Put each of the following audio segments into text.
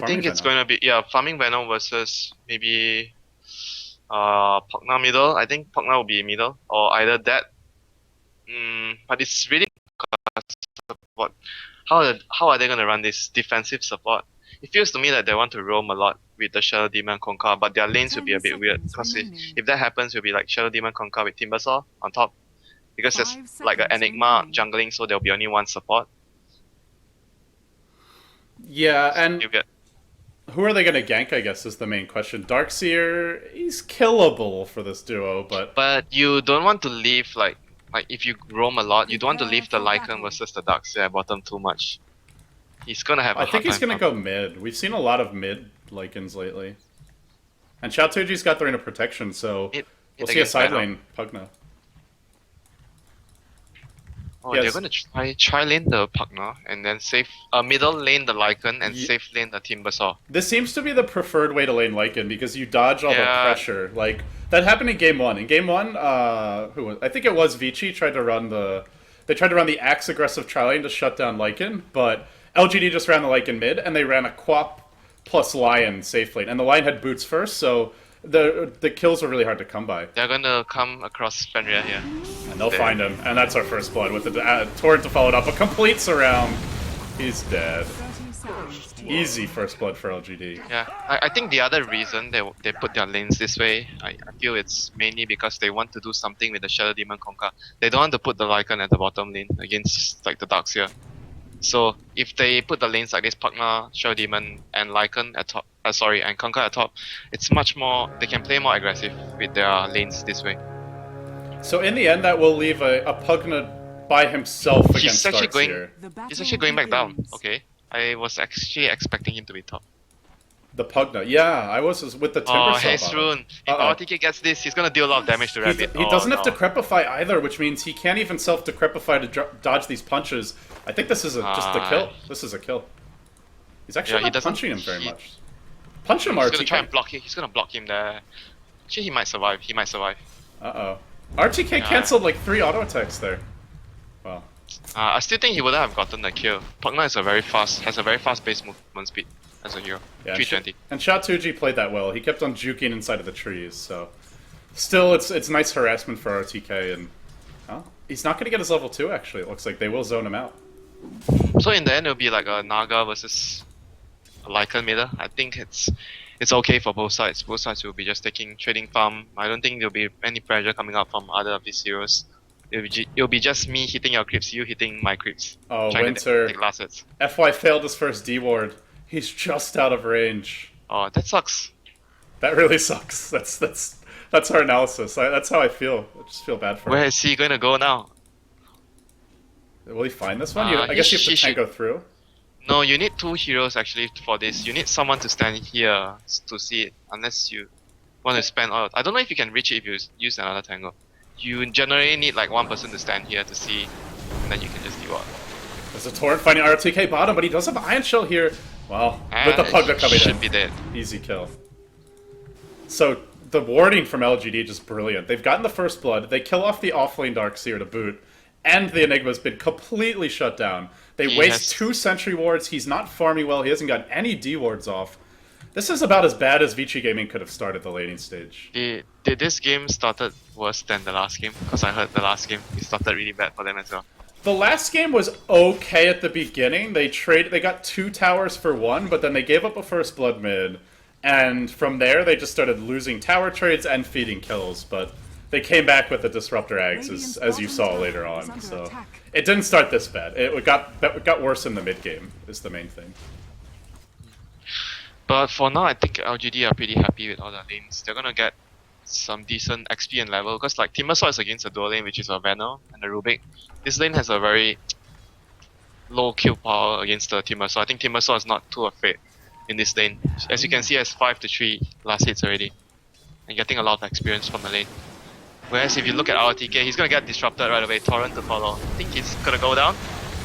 I think it's going to be, yeah, Farming Venom versus maybe Pugna middle. I think Pugna will be middle, or either that. But it's really support. How are they going to run this defensive support? It feels to me that they want to roam a lot with the Shadow Demon Conquer, but their lanes will be a bit weird, because if that happens, it'll be like Shadow Demon Conquer with Timbersaw on top, because there's like an Enigma jungling, so there'll be only one support. Yeah, and who are they going to gank, I guess, is the main question. Darkseer, he's killable for this duo, but... But you don't want to leave, like if you roam a lot, you don't want to leave the Lycan versus the Darkseer at bottom too much. He's going to have a hard time. I think he's going to go mid. We've seen a lot of mid Lycans lately. And Xiaotuji's got the Ring of Protection, so we'll see a side lane Pugna. Oh, yes. They're going to try lane the Pugna, and then save middle lane the Lycan, and safe lane the Timbersaw. This seems to be the preferred way to lane Lycan, because you dodge all the pressure. Like, that happened in Game 1. In Game 1, I think it was Vici tried to run the... They tried to run the Axe aggressive tri-lane to shut down Lycan, but LGD just ran the Lycan mid, and they ran a Quap plus Lion safe lane. And the Lion had boots first, so the kills were really hard to come by. They're gonna come across Fenrir here. And they'll find him, and that's our first blood with the Torrent to follow it up. A complete surround. He's dead. Easy first blood for LGD. Yeah, I think the other reason they put their lanes this way, I feel it's mainly because they want to do something with the Shadow Demon Conquer. They don't want to put the Lycan at the bottom lane against like the Darkseer. So if they put the lanes like this, Pugna, Shadow Demon, and Lycan at top, and Conquer at top, it's much more. They can play more aggressive with their lanes this way. So in the end, that will leave a Pugna by himself against Darkseer. He's actually going back down. Okay, I was actually expecting him to be top. The Pugna, yeah, I was with the Timbersaw. Oh, Haste Rune. If RTK gets this, he's gonna deal a lot of damage to Rabbit. He doesn't have Decrepify either, which means he can't even self-Decrepify to dodge these punches. I think this is just a kill. This is a kill. He's actually not punching him very much. Punch him, RTK. He's gonna try and block him. He's gonna block him there. Actually, he might survive. He might survive. Uh-oh. RTK cancelled like 3 auto attacks there. Wow. I still think he wouldn't have gotten the kill. Pugna is has a very fast base movement speed as a hero. Yeah, 320. And Xiaotuji played that well. He kept on juking inside of the trees, so... Still, it's nice harassment for RTK, and... Oh, he's not going to get his level 2, actually. It looks like they will zone him out. So in the end, it'll be like a Naga versus a Lycan middle. I think it's okay for both sides. Both sides will be just trading farm. I don't think there'll be any pressure coming out from either of these heroes. It'll be just me hitting your creeps, you hitting my creeps. Oh, Winter. Take last hits. FY failed his first D-ward. He's just out of range. Oh, that sucks. That really sucks. That's our analysis. That's how I feel. I just feel bad for him. Where is he going to go now? Will he find this one? I guess you have to tango through. No, you need 2 heroes actually for this. You need someone to stand here to see it, unless you want to spend all... I don't know if you can reach it if you use another tango. You generally need like 1 person to stand here to see, and then you can just do what. There's a Torrent finding RTK bottom, but he does have Iron Shell here. Well, with the Pugna coming in. Should be dead. Easy kill. So, the warding from LGD just brilliant. They've gotten the first blood, they kill off the offlane Darkseer to boot, and the Enigma's been completely shut down. They waste 2 sentry wards, he's not farming well, he hasn't got any D wards off. This is about as bad as Vici Gaming could have started the laning stage. Did this game started worse than the last game? Because I heard the last game it started really bad for them as well. The last game was okay at the beginning. They got 2 towers for 1, but then they gave up a first blood mid. And from there, they just started losing tower trades and feeding kills. But they came back with the Disruptor Ags, as you saw later on. So it didn't start this bad. It got worse in the mid game, is the main thing. But for now, I think LGD are pretty happy with all the lanes. They're gonna get some decent XP and level, because like Timbersaw is against a dual lane, which is a Venom and a Rubik. This lane has a very low kill power against the Timbersaw. I think Timbersaw is not too afraid in this lane. As you can see, has 5 to 3 last hits already, and getting a lot of experience from the lane. Whereas if you look at RTK, he's gonna get disrupted right away. Torrent to follow. I think he's gonna go down.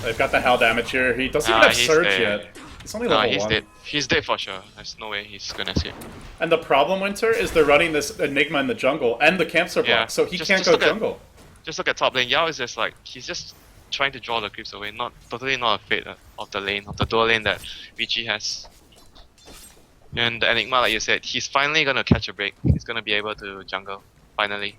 They've got the Hell damage here. He doesn't even have Surge yet. He's only level 1. He's dead. He's dead for sure. There's no way he's gonna escape. And the problem, Winter, is they're running this Enigma in the jungle and the Campster block, so he can't go jungle. Just look at top lane. Yao is just like, he's just trying to draw the creeps away, totally not afraid of the lane, of the dual lane that Vici has. And the Enigma, like you said, he's finally gonna catch a break. He's gonna be able to jungle, finally.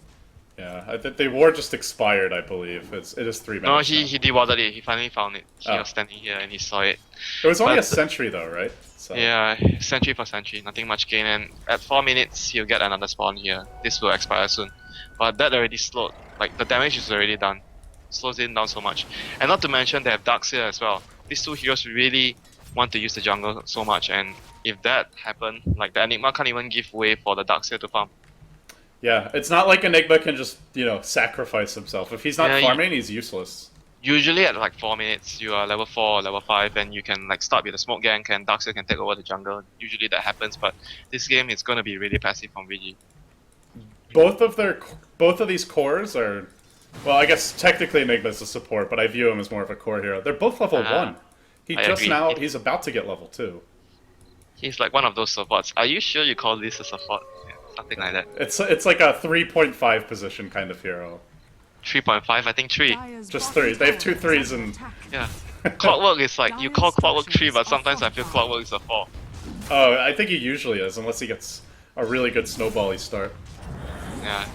Yeah, I think the war just expired, I believe. It is 3 No, minutes he now. dewarded it. He finally found it. He Oh. was standing here and he saw it. It was only But a sentry though, right? So. yeah, sentry for sentry, nothing much gain. And at 4 minutes, he'll get another spawn here. This will expire soon. But that already slowed. Like, the damage is already done. Slows it down so much. And not to mention, they have Darkseer as well. These two heroes really want to use the jungle so much. And if that happened, like, the Enigma can't even give way for the Darkseer to farm. Yeah, it's not like Enigma can just, sacrifice himself. If he's not Yeah, farming, he's useless. Usually at like 4 minutes, you are level 4 or level 5 and you can like start with a smoke gank and Darkseer can take over the jungle. Usually that happens, but this game is gonna be really passive from VG. Both of these cores are, well, I guess technically Enigma's a support, but I view him as more of a core hero. They're both level 1. I agree. He's about to get level 2. He's like one of those supports. Are you sure you call this a support? Yeah, something like that. It's like a 3.5 position kind of hero. 3.5, I think 3. Just 3. They have 2 3s and... Yeah. Clockwork is like, you call Clockwork 3, but sometimes I feel Clockwork is a 4. Oh, I think he usually is, unless he gets a really good snowbally start. Yeah.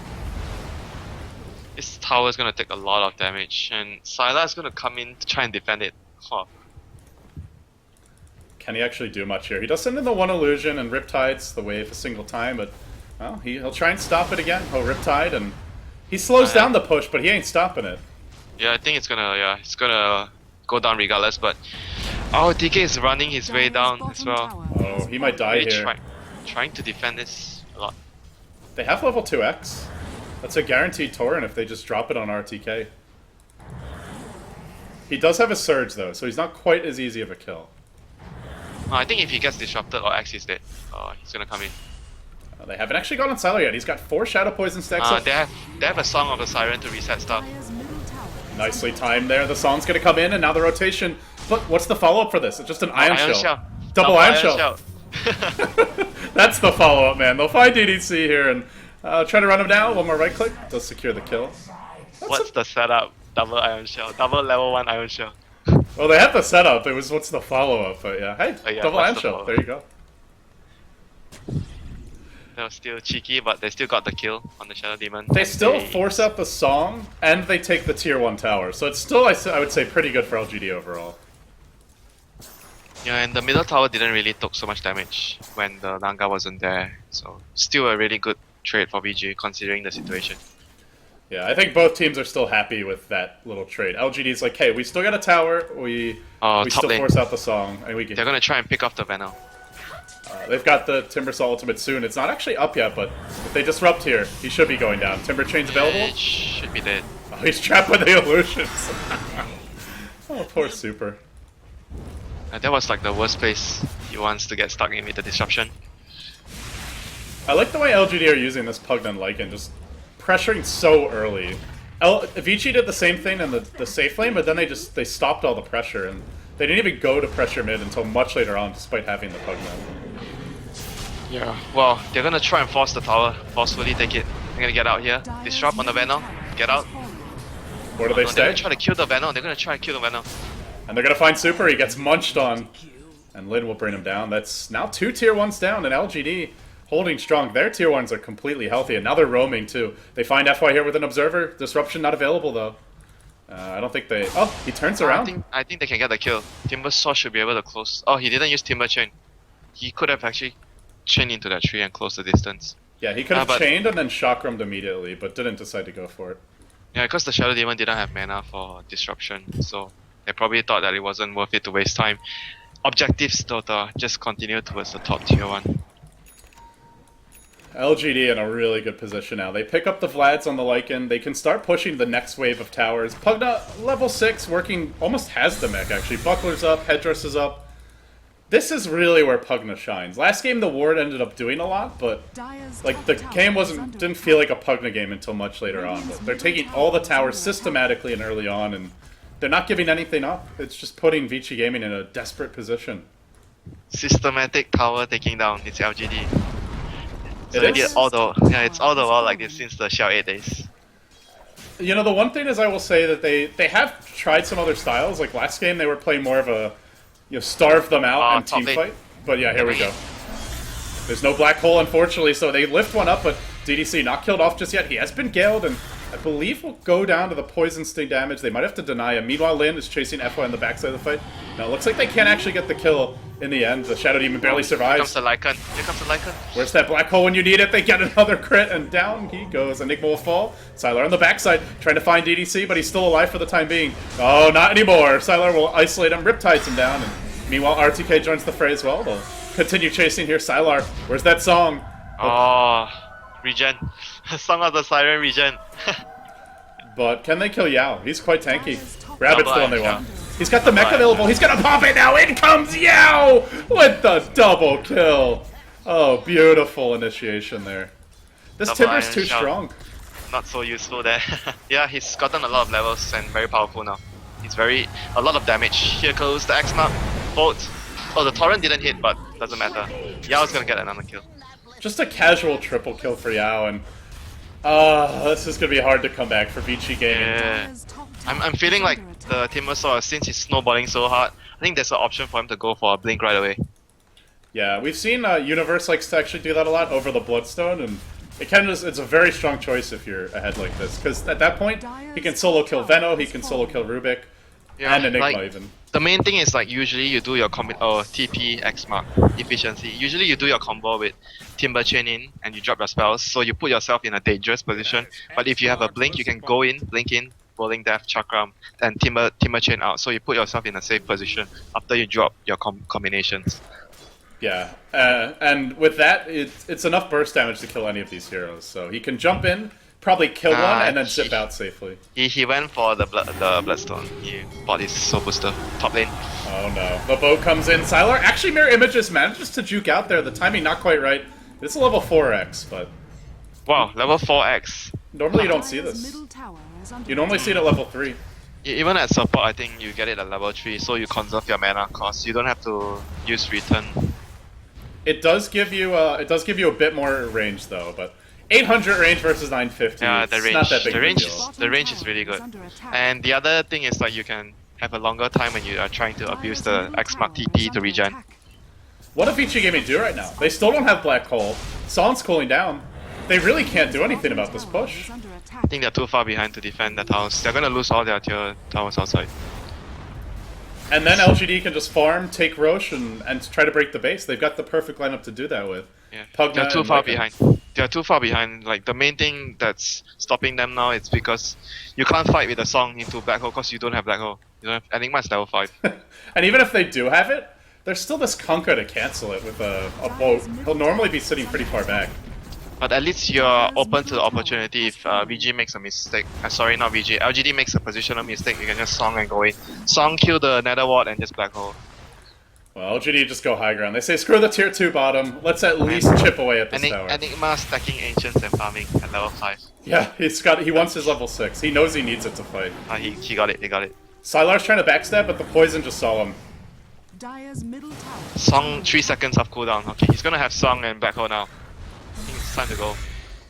This tower is gonna take a lot of damage, and Syla is gonna come in to try and defend it. Huh. Can he actually do much here? He does send in the one illusion and Riptide's the wave a single time, but well, he'll try and stop it again. Oh, Riptide, and he slows down the push, but he ain't stopping it. Yeah, I think it's gonna go down regardless, but oh, DK is running his way down as well. Oh, he might die Really here. Trying to defend this a lot. They have level 2x. That's a guaranteed torrent if they just drop it on RTK. He does have a surge though, so he's not quite as easy of a kill. I think if he gets disrupted or X is dead, he's gonna come in. They haven't actually gone on Silo yet. He's got 4 Shadow Poison stacks. They have a Song of the Siren to reset stuff. Nicely timed there. The song's gonna come in, and now the rotation. But what's the follow-up for this? It's just an Ion Shell. Double Ion Shell. That's the follow-up, man. They'll find DDC here and try to run him down. One more right click. Does secure the kill. What's the setup? Double Ion Shell. Double level 1 Ion Shell. Well, they have the setup. It was what's the follow-up, but yeah. Hey, double Ion Shell. There you go. They were still cheeky, but they still got the kill on the Shadow Demon. They still force out the song, and they take the tier 1 tower. So it's still, I would say, pretty good for LGD overall. Yeah, and the middle tower didn't really take so much damage when the Nanga wasn't there. So still a really good trade for VG considering the situation. Yeah, I think both teams are still happy with that little trade. LGD's like, hey, we still got a tower, we still force out the song, and we get... They're gonna try and pick off the Venom. They've got the Timbersaw ultimate soon. It's not actually up yet, but if they disrupt here, he should be going down. Timber Chain's available? It should be dead. Oh, he's trapped by the illusions. Oh, poor Super. That was like the worst place he wants to get stuck in with the disruption. I like the way LGD are using this Pugna and Lycan, just pressuring so early. Vici did the same thing in the safe lane, but then they stopped all the pressure, and they didn't even go to pressure mid until much later on, despite having the Pugna. Yeah, well, they're gonna try and force the tower, forcefully take it. They're gonna get out here, disrupt on the Venom, get out. Where do they They're stay? gonna try to kill the Venom, they're gonna try and kill the Venom. And they're gonna find Super, he gets munched on. And Lin will bring him down. That's now 2 tier 1s down, and LGD holding strong. Their tier 1s are completely healthy, and now they're roaming too. They find FY here with an Observer. Disruption not available though. I don't think they... Oh, he turns around. I think they can get the kill. Timbersaw should be able to close... Oh, he didn't use Timber Chain. He could have actually chained into that tree and closed the distance. Yeah, he could have chained and then chakrammed immediately, but didn't decide to go for it. Yeah, because the Shadow Demon didn't have mana for disruption, so they probably thought that it wasn't worth it to waste time. Objectives, Dota, just continue towards the top tier 1. LGD in a really good position now. They pick up the Vlads on the Lycan. They can start pushing the next wave of towers. Pugna, level 6, working, almost has the mech actually. Buckler's up, Headdress is up. This is really where Pugna shines. Last game the Ward ended up doing a lot, but like the game didn't feel like a Pugna game until much later on. But they're taking all the towers systematically and early on, and they're not giving anything up. It's just putting Vici Gaming in a desperate position. Systematic tower taking down, it's LGD. So it's all the while like this since the Shell 8 days. You know, the one thing is I will say that they have tried some other styles. Like last game they were playing more of a, starve them out and team fight. But yeah, here we go. There's no black hole, unfortunately, so they lift one up, but DDC not killed off just yet. He has been galed, and I believe will go down to the poison sting damage. They might have to deny him. Meanwhile, Lin is chasing FY on the backside of the fight. Now, it looks like they can't actually get the kill in the end. The Shadow Demon barely survives. Here comes the Lycan. Here comes the Lycan. Where's that black hole when you need it? They get another crit, and down he goes. Enigma will fall. Sylar on the backside, trying to find DDC, but he's still alive for the time being. Oh, not anymore. Sylar will isolate him, riptides him down, and meanwhile, RTK joins the fray as well. They'll continue chasing here. Sylar, where's that song? Oh, regen. Song of the Siren regen. But can they kill Yao? He's quite tanky. Rabbit's the one they want. Yeah. He's got the mech available. He's gonna pop it now. In comes Yao with the double kill. Oh, beautiful initiation there. This Double Timber's iron too shot. strong. Not so useful there. Yeah, he's gotten a lot of levels and very powerful now. He's a lot of damage. Here goes the X mark. Bolt. Oh, the torrent didn't hit, but doesn't matter. Yao's gonna get another kill. Just a casual triple kill for Yao, and this is gonna be hard to come back for Vici Gaming. Yeah. I'm feeling like the Timbersaw, since he's snowballing so hard, I think there's an option for him to go for a blink right away. Yeah, we've seen Universe likes to actually do that a lot over the Bloodstone, and it's a very strong choice if you're ahead like this, because at that point, he can solo kill Veno, he can solo kill Rubik, and Enigma even. The main thing is like usually you do your TP X mark efficiency. Usually you do your combo with Timber Chain in and you drop your spells, so you put yourself in a dangerous position. But if you have a blink, you can go in, blink in, Rolling Death, Chakram, and Timber Chain out. So you put yourself in a safe position after you drop your combinations. Yeah, and with that, it's enough burst damage to kill any of these heroes. So he can jump in, probably kill one, and then zip out safely. He went for the Bloodstone. He bought his Soul Booster. Top lane. Oh no. The bow comes in. Sylar actually Mirror Images manages to juke out there. The timing not quite right. It's a level 4x, but... Wow, level 4x. Normally you don't see this. You normally see it at level 3. Even at support, I think you get it at level 3, so you conserve your mana cost. You don't have to use return. It does give you a bit more range though, but 800 range versus 950. Yeah, the range. Not that big The range is really good. And the other thing is like you can have a longer time when you are trying to abuse the X-Mark TP to regen. What does Vici Gaming do right now? They still don't have Black Hole. Song's cooling down. They really can't do anything about this push. I think they're too far behind to defend that house. They're gonna lose all their tier towers outside. And then LGD can just farm, take Roche, and try to break the base. They've got the perfect lineup to do that with. Yeah, Pugna they're too far Lycan. behind. They're too far behind. Like the main thing that's stopping them now is because you can't fight with the Song into Black Hole because you don't have Black Hole. You don't have Enigma's level 5. And even if they do have it, there's still this Kunkka to cancel it with a boat. He'll normally be sitting pretty far back. But at least you're open to the opportunity if VG makes a mistake. Sorry, not VG. LGD makes a positional mistake, you can just Song and go in. Song kill the Nether Ward and just Black Hole. Well, LGD just go high ground. They say screw the tier 2 bottom. Let's at least chip away at this tower. Enigma stacking Ancients and farming at level 5. Yeah, he wants his level 6. He knows he needs it to fight. He got it, he got it. Sylar's trying to backstab, but the poison just saw him. Song 3 seconds of cooldown. Okay, he's gonna have Song and Black Hole now. I think it's time to go.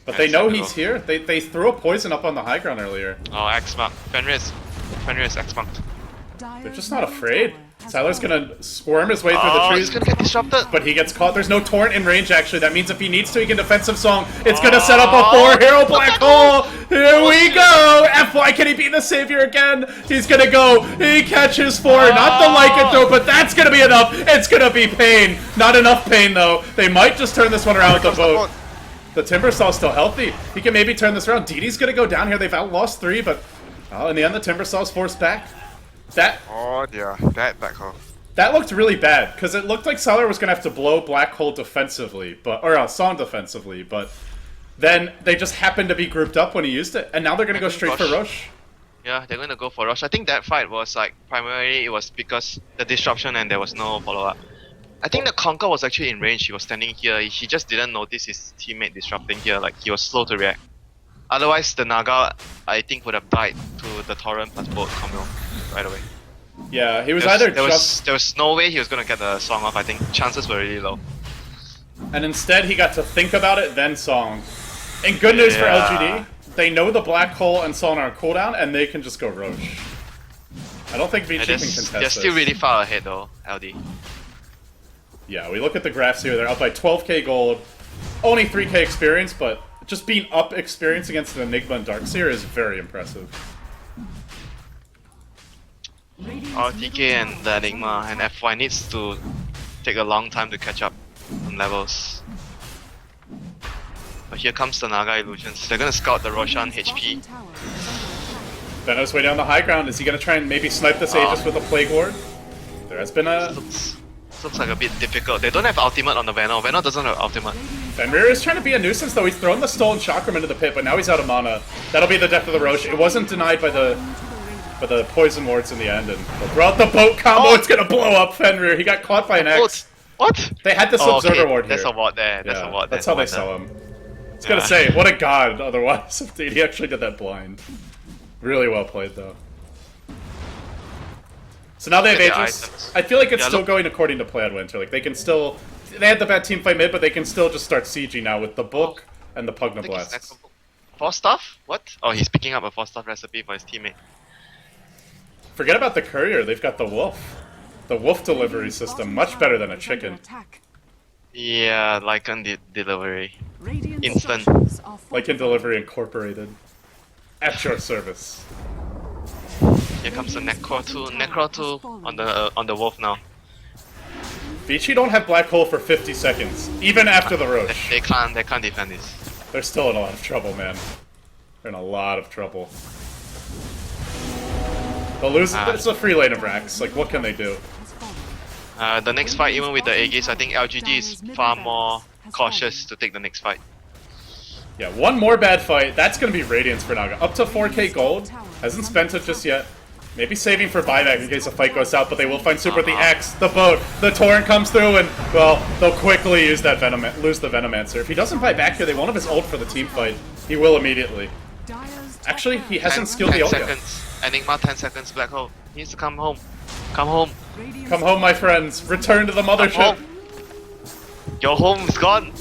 But they know he's here. They threw a poison up on the high ground earlier. Oh, X-Mark. Fenris X-Mark. They're just not afraid. Sylar's gonna squirm his way through the trees. He's gonna get disrupted. But he gets caught. There's no torrent in range, actually. That means if he needs to, he can defensive Song. It's gonna set up a 4-hero Black Hole! Here we go! FY, can he beat the Savior again? He's gonna go. He catches 4. Not the Lycanthrope, but that's gonna be enough. It's gonna be pain. Not enough pain, though. They might just turn this one around with the boat. The Timbersaw's still healthy. He can maybe turn this around. DD's gonna go down here. They've outlost 3, but in the end, the Timbersaw's forced back. Oh dear, that Black Hole. That looked really bad, because it looked like Sylar was going to have to blow Black Hole defensively, or Song defensively, but then they just happened to be grouped up when he used it, and now they're going to go straight for Roche. Yeah, they're going to go for Roche. I think that fight was like, primarily it was because the disruption and there was no follow-up. I think the Conquer was actually in range. He was standing here. He just didn't notice his teammate disrupting here, like he was slow to react. Otherwise, the Naga, I think, would have died to the Torrent plus boat combo right away. Yeah, he was there was no way he was gonna get the Song off. I think chances were really low. And instead, he got to think about it, then Song. And good news for LGD, they know the Black Hole and Song are on cooldown, and they can just go Roche. I don't think VG can contest They're still really far ahead though, LD. Yeah, we look at the graphs here, they're up by 12k gold, only 3k experience, but just being up experience against an Enigma and Darkseer is very impressive. RTK and the Enigma and FY needs to take a long time to catch up on levels. But here comes the Naga Illusions. They're gonna scout the Roshan HP. Venom's way down the high ground. Is he gonna try and maybe snipe this Aegis with a Plague Ward? There has been a... Looks like a bit difficult. They don't have ultimate on the Venom. Venom doesn't have ultimate. Fenrir is trying to be a nuisance though. He's thrown the Stolen Chakram into the pit, but now he's out of mana. That'll be the death of the Roche. It wasn't denied by the Poison Wards in the end, and they'll throw out the boat combo. It's gonna blow up Fenrir. He got caught by an X. What? They had this Observer Ward here. That's a ward there. That's a ward there. That's how they saw him. I was gonna say, what a god otherwise. Dude, he actually did that blind. Really well played though. So now they have Aegis. I feel like it's still going according to plan, Winter. Like they can still... They had the bad team fight mid, but they can still just start sieging now with the book and the Pugna Blasts. 4 staff? What? Oh, he's picking up a 4 staff recipe for his teammate. Forget about the courier, they've got the wolf. The wolf delivery system, much better than a chicken. Yeah, Lycan delivery. Instant. Lycan delivery incorporated. At your service. Here comes the Necro 2. Necro 2 on the wolf now. Vici don't have Black Hole for 50 seconds, even after the Roche. They can't defend this. They're still in a lot of trouble, man. They're in a lot of trouble. They'll lose. It's a free lane of Rax. Like, what can they do? The next fight, even with the Aegis, I think LGD is far more cautious to take the next fight. Yeah, one more bad fight. That's going to be Radiance for Naga. Up to 4k gold. Hasn't spent it just yet. Maybe saving for buyback in case the fight goes out, but they will find super with the X, the boat, the Torrent comes through, and, well, they'll quickly use that lose the Venomancer. If he doesn't buy back here, they won't have his ult for the team fight. He will immediately. Actually, he hasn't skilled the ult yet. Enigma 10 seconds, Black Hole. He needs to come home. Come home. Come home, my friends. Return to the mothership. Your home is gone.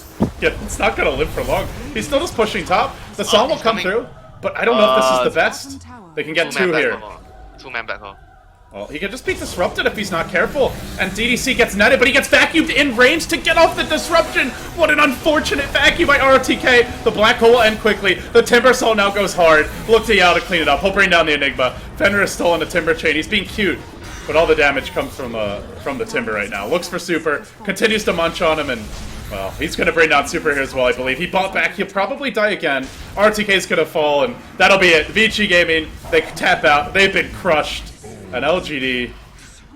Yeah, it's not gonna live for long. He's still just pushing top. The song will come through, but I don't know if this is the best. They can get 2 here. 2-man Black Hole. Well, he could just be disrupted if he's not careful. And DDC gets netted, but he gets vacuumed in range to get off the disruption. What an unfortunate vacuum by RTK. The Black Hole will end quickly. The Timber Soul now goes hard. Look to Yao to clean it up. He'll bring down the Enigma. Fenrir is still in the Timber chain. He's being cute. But all the damage comes from the Timber right now. Looks for Super. Continues to munch on him, and, well, he's going to bring down Super here as well, I believe. He bought back. He'll probably die again. RTK's going to fall, and that'll be it. Vici Gaming, they tap out. They've been crushed. And LGD,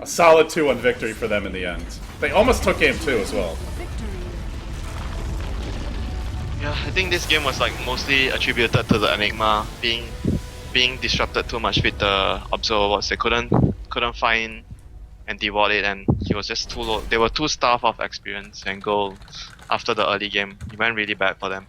a solid 2-1 victory for them in the end. They almost took game 2 as well. Yeah, I think this game was like mostly attributed to the Enigma being disrupted too much with the Observer Wards. They couldn't find and deward it, and he was just too low. They were too starved of experience and gold after the early game. It went really bad for them.